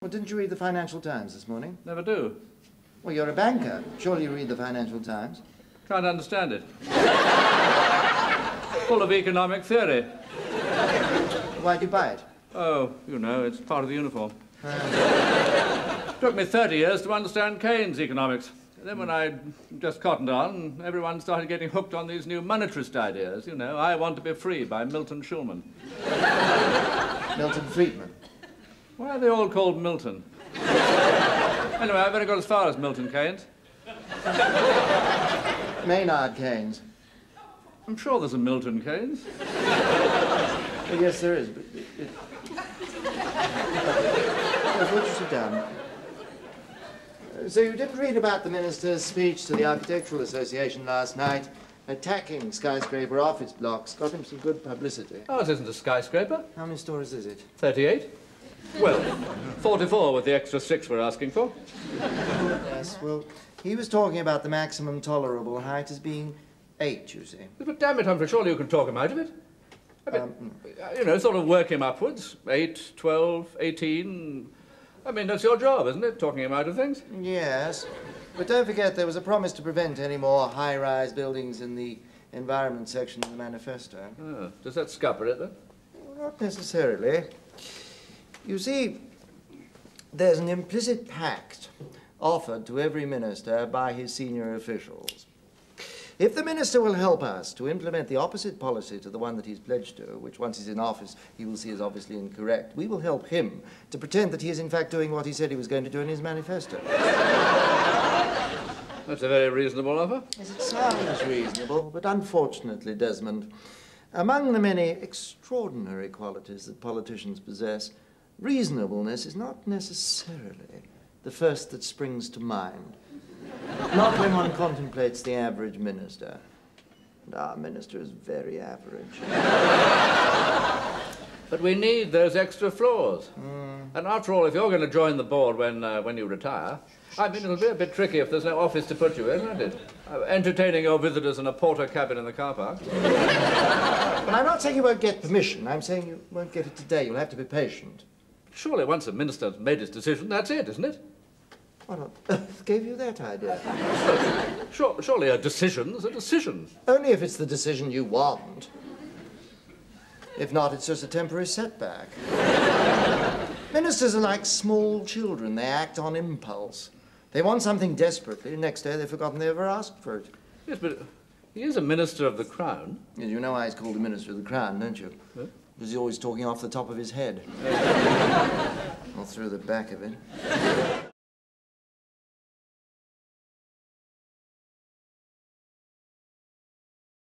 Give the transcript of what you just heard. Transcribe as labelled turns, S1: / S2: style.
S1: Well, didn't you read the Financial Times this morning?
S2: Never do.
S1: Well, you're a banker. Surely you read the Financial Times.
S2: Can't understand it. Full of economic theory.
S1: Why'd you buy it?
S2: Oh, you know, it's part of the uniform. Took me 30 years to understand Keynes' economics. And then when I just cottoned on, everyone started getting hooked on these new monetarist ideas. You know, I Want to Be Free by Milton Schulman.
S1: Milton Friedman.
S2: Why are they all called Milton? Anyway, I've only got as far as Milton Keynes.
S1: Maynard Keynes.
S2: I'm sure there's a Milton Keynes.
S1: Well, yes, there is, but yes, would you sit down? So you didn't read about the minister's speech to the Architectural Association last night, attacking skyscraper office blocks. Got him some good publicity.
S2: Oh, it isn't a skyscraper.
S1: How many stories is it?
S2: 38. Well, 44 with the extra 6 we're asking for.
S1: Yes, well, he was talking about the maximum tolerable height as being 8, you see.
S2: But damn it, Humphrey, surely you can talk him out of it. I mean, you know, sort of work him upwards. 8, 12, 18... I mean, that's your job, isn't it? Talking him out of things?
S1: Yes. But don't forget there was a promise to prevent any more high-rise buildings in the environment section of the manifesto.
S2: Oh, does that scupper it, then?
S1: Well, not necessarily. You see, there's an implicit pact offered to every minister by his senior officials. If the minister will help us to implement the opposite policy to the one that he's pledged to, which once he's in office he will see as obviously incorrect, we will help him to pretend that he is in fact doing what he said he was going to do in his manifesto.
S2: That's a very reasonable offer.
S1: Yes, it sounds reasonable, but unfortunately, Desmond, among the many extraordinary qualities that politicians possess, reasonableness is not necessarily the first that springs to mind. Not when one contemplates the average minister. And our minister is very average.
S2: But we need those extra floors. And after all, if you're going to join the board when you retire, I mean, it'll be a bit tricky if there's no office to put you in, won't it? Entertaining your visitors in a porter cabin in the car park.
S1: But I'm not saying you won't get permission. I'm saying you won't get it today. You'll have to be patient.
S2: Surely once a minister's made his decision, that's it, isn't it?
S1: What on earth gave you that idea?
S2: Surely a decision's a decision.
S1: Only if it's the decision you want. If not, it's just a temporary setback. Ministers are like small children. They act on impulse. They want something desperately. The next day, they've forgotten they ever asked for it.
S2: Yes, but he is a minister of the Crown.
S1: Yes, you know why he's called a minister of the Crown, don't you?
S2: Huh?
S1: Because he's always talking off the top of his head. Or through the back of it.